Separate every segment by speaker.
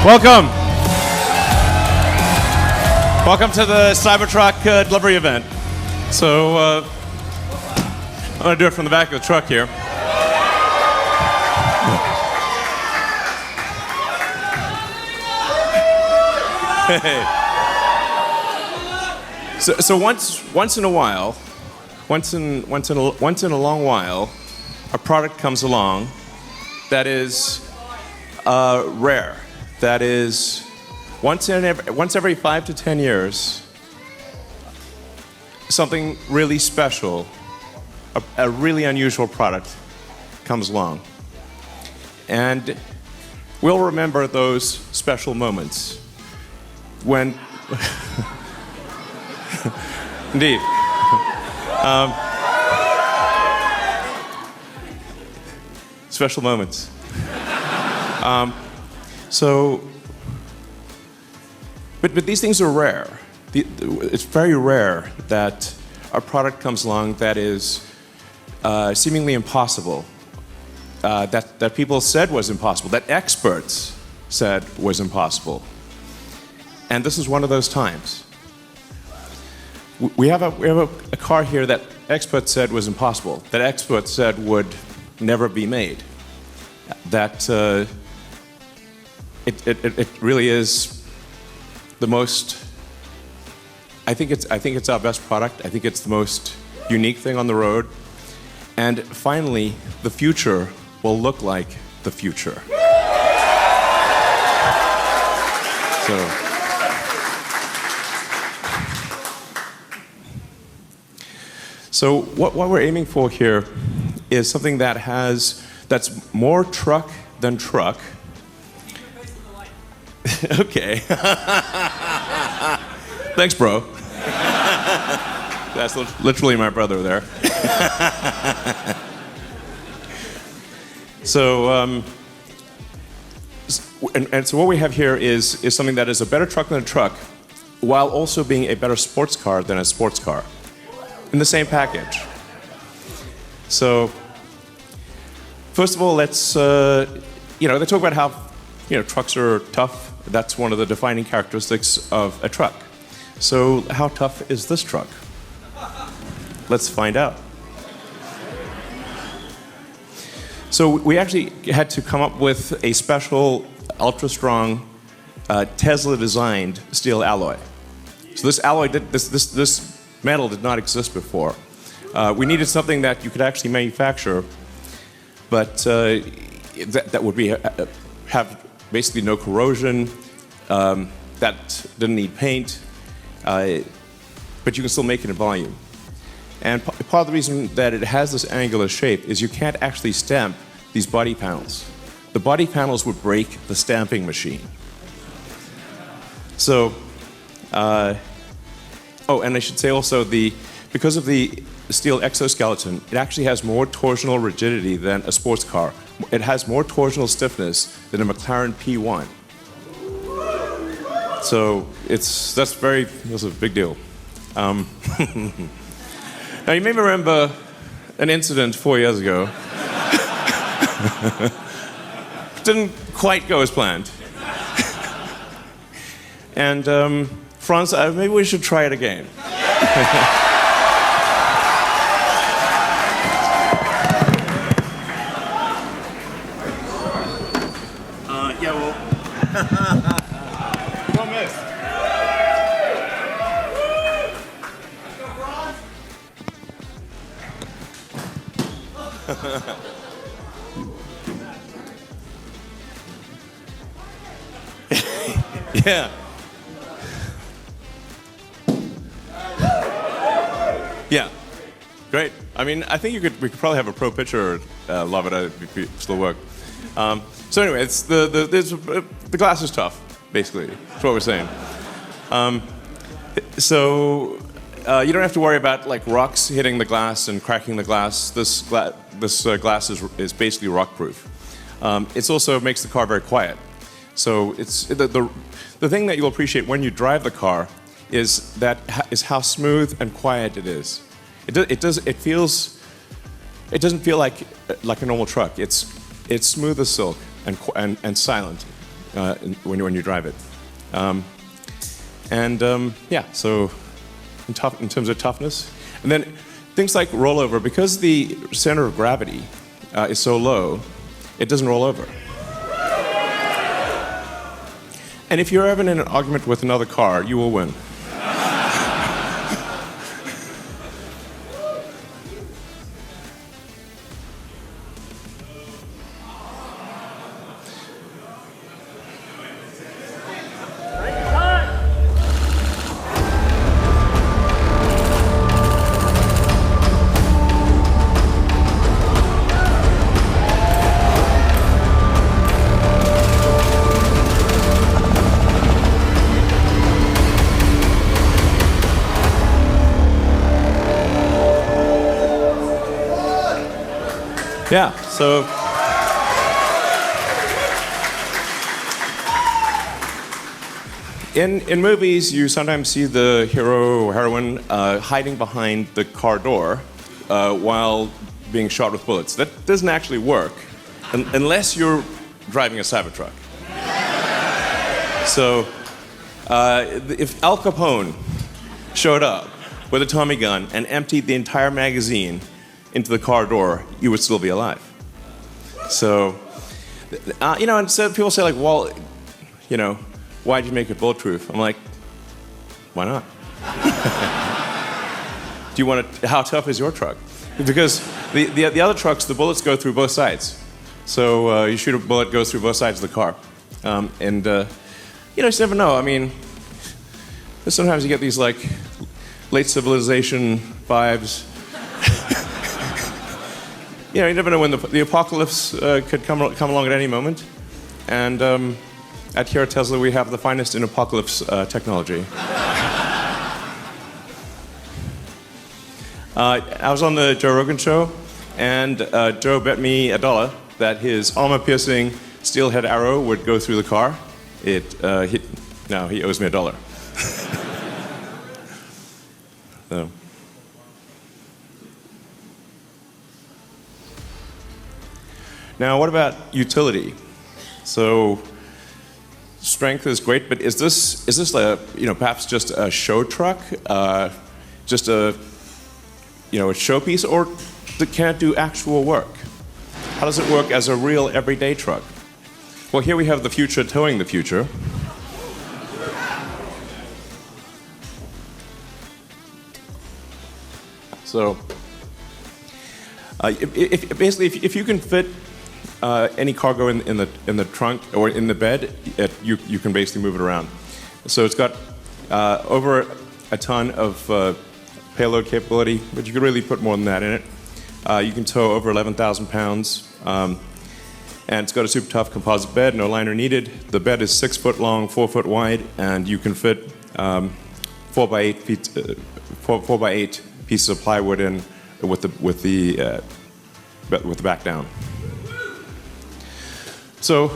Speaker 1: Welcome. Welcome to the Cybertruck delivery event. So I'm going to do it from the back of the truck here. Hey. So once in a while, once in a long while, a product comes along that is rare. That is once every 5 to 10 years, something really special, a really unusual product comes along. And we'll remember those special moments when, indeed. Special moments. But these things are rare. It's very rare that a product comes along that is seemingly impossible, that people said was impossible, that experts said was impossible. And this is one of those times. We have a car here that experts said was impossible, that experts said would never be made, that it really is the most. I think it's our best product. I think it's the most unique thing on the road, and finally, the future will look like the future. So what we're aiming for here is something that's more truck than truck. Okay. Thanks, bro. That's literally my brother there. So what we have here is something that is a better truck than a truck, while also being a better sports car than a sports car, in the same package. So, first of all, let's they talk about how trucks are tough. That's one of the defining characteristics of a truck. So, how tough is this truck? Let's find out. So we actually had to come up with a special, ultra-strong, Tesla-designed steel alloy. So this alloy, this metal did not exist before. We needed something that you could actually manufacture, but that would have basically no corrosion, that didn't need paint, but you can still make it in volume. And part of the reason that it has this angular shape is you can't actually stamp these body panels. The body panels would break the stamping machine. So, and I should say also, because of the steel exoskeleton, it actually has more torsional rigidity than a sports car. It has more torsional stiffness than a McLaren P1. So that's a big deal. Now you may remember an incident 4 years ago. Didn't quite go as planned. And Franz, maybe we should try it again. Yeah, well. Don't miss. Yeah. Yeah. Great. I mean, I think we could probably have a pro pitcher love it if it still work. So anyway, it's the glass is tough, basically. That's what we're saying. So you don't have to worry about like rocks hitting the glass and cracking the glass. This glass is basically rock-proof. It also makes the car very quiet. So it's the thing that you'll appreciate when you drive the car is how smooth and quiet it is. It doesn't feel like a normal truck. It's smooth as silk and silent. when you drive it. Yeah, so in terms of toughness. And then things like rollover, because the center of gravity is so low, it doesn't roll over. And if you're ever in an argument with another car, you will win. Yeah, so in movies, you sometimes see the hero or heroine hiding behind the car door while being shot with bullets. That doesn't actually work unless you're driving a Cybertruck. So if Al Capone showed up with a Tommy gun and emptied the entire magazine into the car door, you would still be alive. So, and so people say like, well, why'd you make it bulletproof? I'm like, why not? Do you want to? How tough is your truck? Because the other trucks, the bullets go through both sides. So you shoot a bullet, goes through both sides of the car, you just never know. I mean, sometimes you get these like late civilization vibes. You never know when the apocalypse could come along at any moment. And here at Tesla, we have the finest in apocalypse technology. I was on the Joe Rogan show, and Joe bet me $1 that his armor-piercing steelhead arrow would go through the car. He owes me $1. So. Now, what about utility? So, strength is great, but is this perhaps just a show truck, just a showpiece, or can it do actual work? How does it work as a real everyday truck? Well, here we have the future towing the future. So, if you can fit any cargo in the trunk or in the bed, you can basically move it around. So it's got over a ton of payload capability, but you could really put more than that in it. You can tow over 11,000 pounds, and it's got a super tough composite bed, no liner needed. The bed is 6 foot long, 4 foot wide, and you can fit 4 by 8 pieces of plywood in with the back down. So,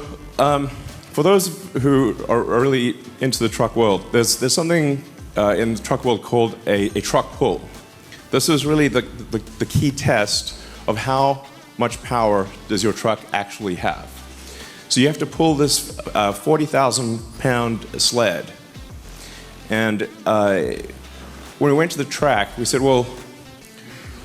Speaker 1: for those who are really into the truck world, there's something in the truck world called a truck pull. This is really the key test of how much power does your truck actually have. So you have to pull this 40,000-pound sled. And when we went to the track, we said, well,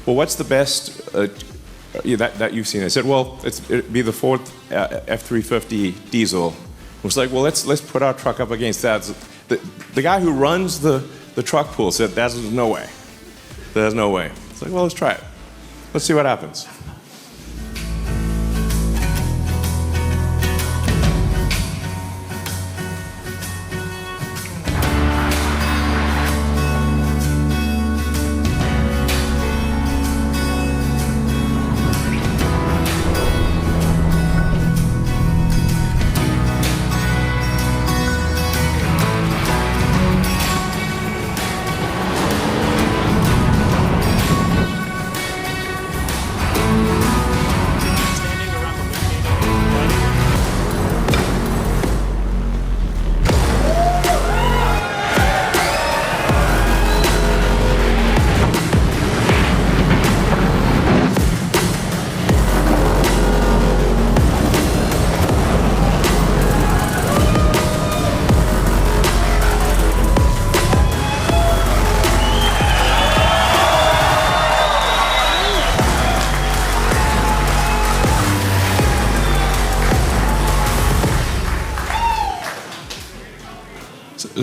Speaker 1: what's the best that you've seen? I said, well, it'd be the Ford F-350 diesel. It was like, well, let's put our truck up against that. The guy who runs the truck pool said, there's no way. There's no way. It's like, well, let's try it. Let's see what happens.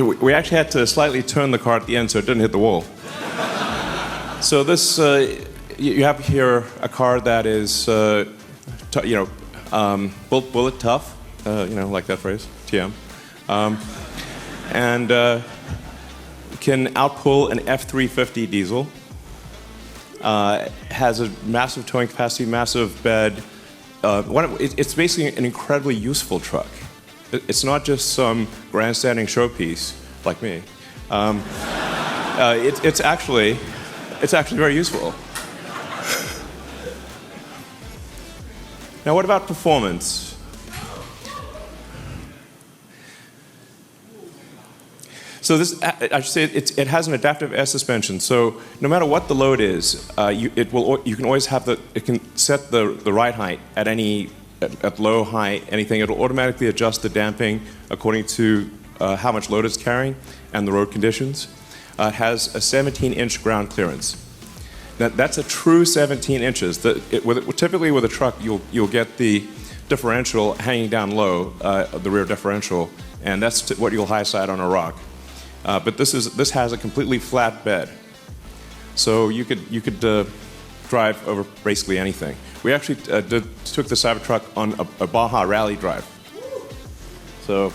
Speaker 1: We actually had to slightly turn the car at the end so it didn't hit the wall. So this, you have here a car that is, bullet tough, like that phrase, TM, and can outpull an F350 diesel. Has a massive towing capacity, massive bed. It's basically an incredibly useful truck. It's not just some grandstanding showpiece like me. It's actually very useful. Now, what about performance? So this, I should say, it has an adaptive air suspension. So no matter what the load is, you can always have it can set the ride height at low, high, anything. It'll automatically adjust the damping according to how much load it's carrying and the road conditions. It has a 17-inch ground clearance. That's a true 17 inches. Typically with a truck, you'll get the differential hanging down low, the rear differential, and that's what you'll high side on a rock. But this has a completely flat bed, so you could drive over basically anything. We actually took the Cybertruck on a Baja rally drive. So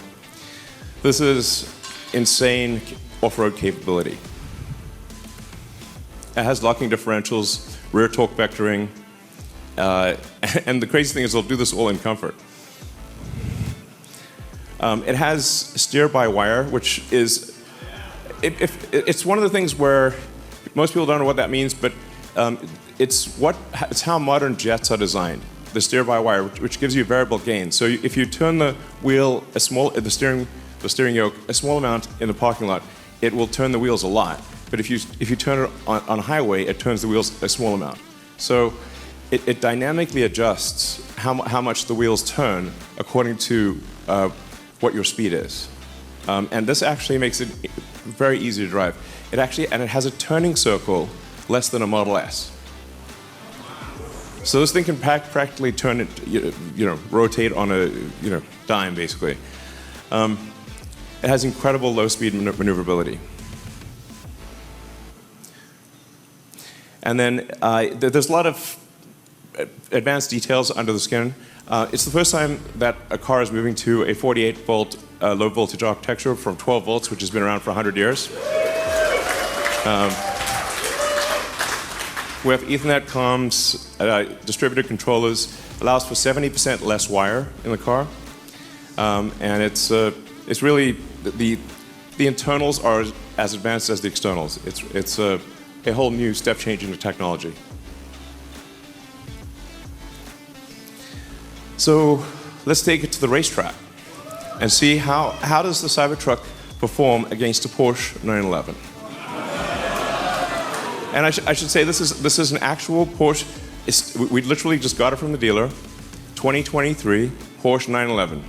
Speaker 1: this is insane off-road capability. It has locking differentials, rear torque vectoring, and the crazy thing is they'll do this all in comfort. It has steer-by-wire, which is it's one of the things where most people don't know what that means, but it's how modern jets are designed. The steer-by-wire, which gives you variable gain. So if you turn the wheel the steering yoke a small amount in the parking lot, it will turn the wheels a lot. But if you turn it on a highway, it turns the wheels a small amount. So it dynamically adjusts how much the wheels turn according to what your speed is. And this actually makes it very easy to drive. It has a turning circle less than a Model S. So this thing can practically turn it, rotate on a dime basically. It has incredible low-speed maneuverability. And then there's a lot of advanced details under the skin. It's the first time that a car is moving to a 48-volt low-voltage architecture from 12 volts, which has been around for 100 years. We have Ethernet comms, distributed controllers, allows for 70% less wire in the car, and it's really the internals are as advanced as the externals. It's a whole new step change in the technology. So let's take it to the racetrack and see how does the Cybertruck perform against a Porsche 911. And I should say this is an actual Porsche. We literally just got it from the dealer, 2023 Porsche 911.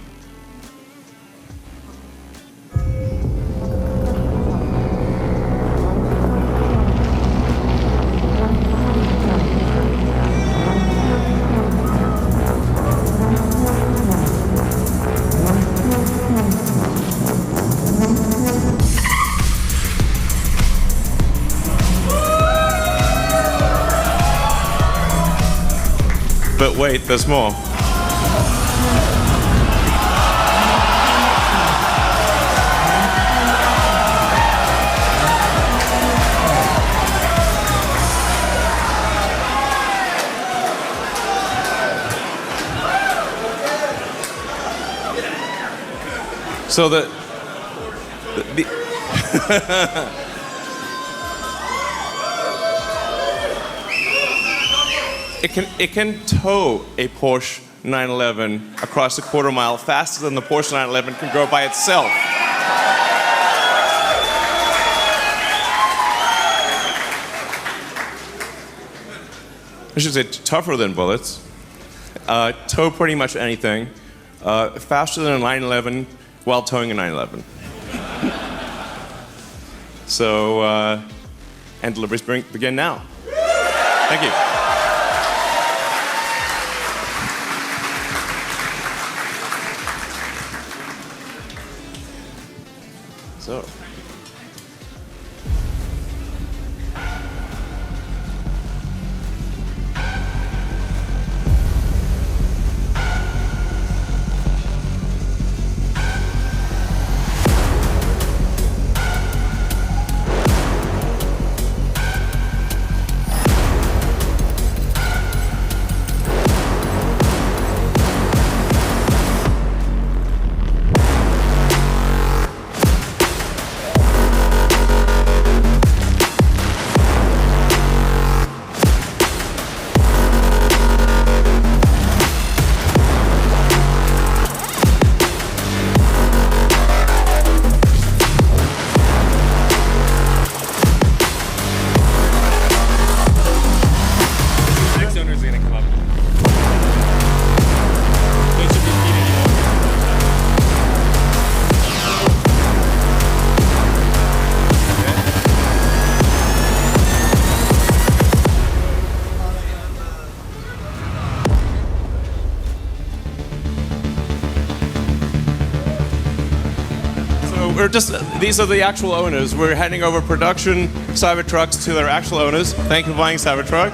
Speaker 1: But wait, there's more. So the It can tow a Porsche 911 across a quarter mile faster than the Porsche 911 can go by itself. I should say tougher than bullets. Tow pretty much anything. Faster than a 911 while towing a 911. So, and deliveries begin now. Thank you. So. these are the actual owners. We're handing over production Cybertrucks to their actual owners. Thank you for buying Cybertruck.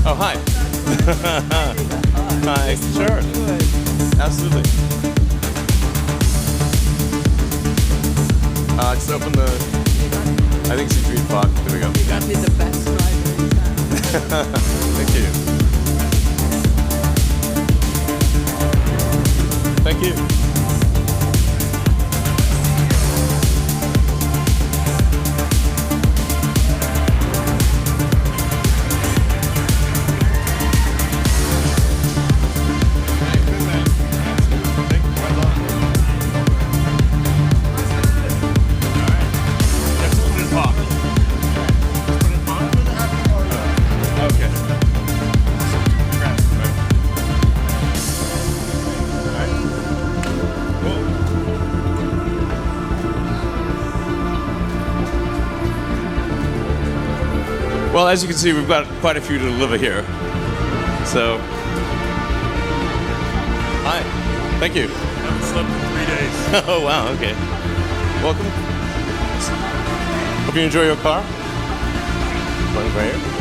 Speaker 1: Oh, hi. Hi. Sure. Absolutely. Just open the. I think C3 box. There we go.
Speaker 2: You got me the best driver in town.
Speaker 1: Thank you. Thank you. Well, as you can see, we've got quite a few to deliver here. So, hi, thank you.
Speaker 3: I haven't slept in 3 days.
Speaker 1: Oh, wow, okay. Welcome. Hope you enjoy your car. One right here.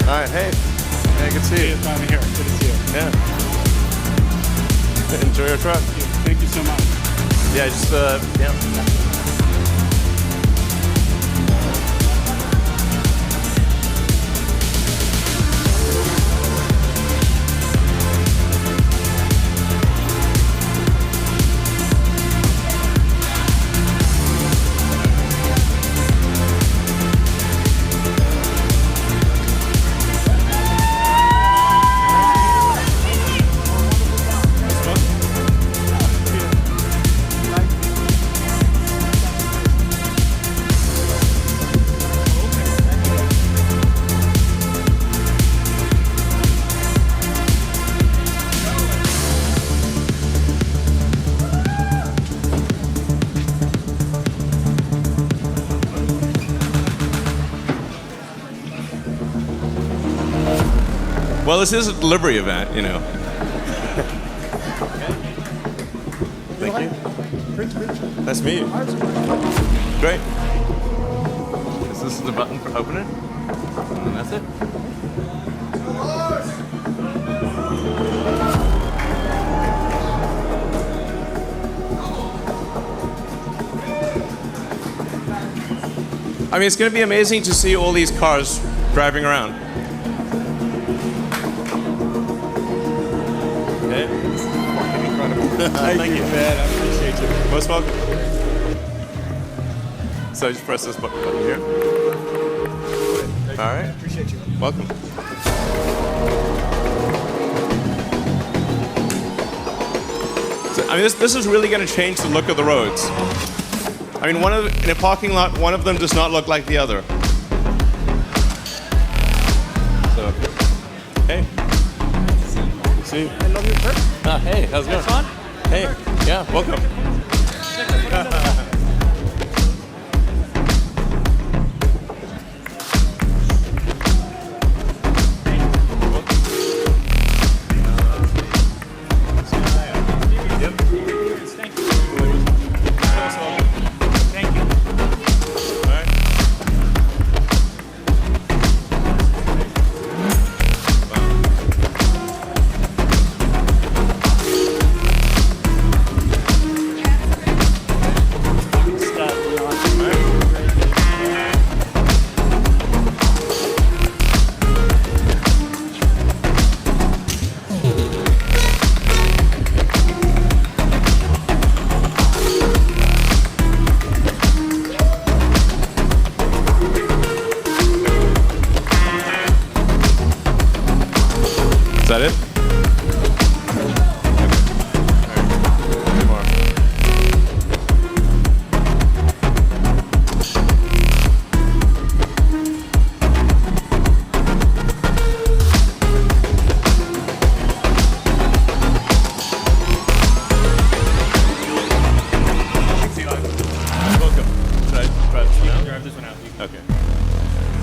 Speaker 1: All right, hey. Hey, good to see you.
Speaker 3: I'm here. Good to see you.
Speaker 1: Yeah. Enjoy your truck.
Speaker 3: Thank you so much.
Speaker 1: Yeah, just, yeah. Well, this is a delivery event, you know. Thank you. Nice to meet you. Great. This is the button for opening, and that's it. I mean, it's going to be amazing to see all these cars driving around. Okay. This is fucking incredible. Thank you, man. I appreciate you. Most welcome. So just press this button here. All right.
Speaker 3: Appreciate you.
Speaker 1: Welcome. So, I mean, this is really going to change the look of the roads. I mean, in a parking lot, one of them does not look like the other. So, hey. See you.
Speaker 3: I love your trip.
Speaker 1: Hey, how's it going?
Speaker 2: Fun?
Speaker 1: Hey, yeah, welcome.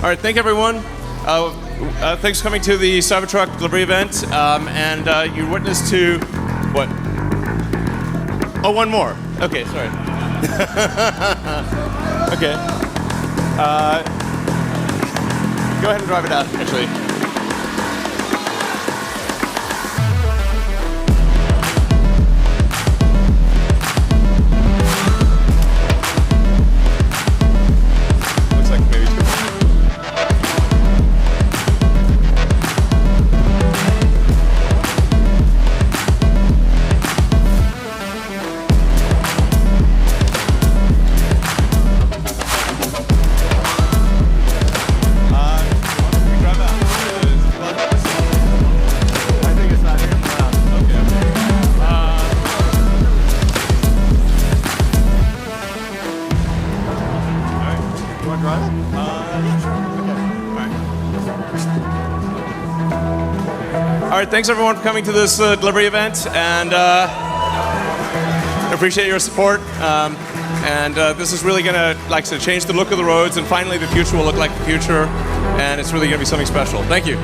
Speaker 1: All right, thank you, everyone. Thanks for coming to the Cybertruck delivery event. You're witness to what? Oh, one more. Okay, sorry. Okay. Go ahead and drive it out, actually. Looks like maybe two. All right, thanks everyone for coming to this delivery event, and appreciate your support. This is really gonna, like I said, change the look of the roads, and finally the future will look like the future, and it's really gonna be something special. Thank you.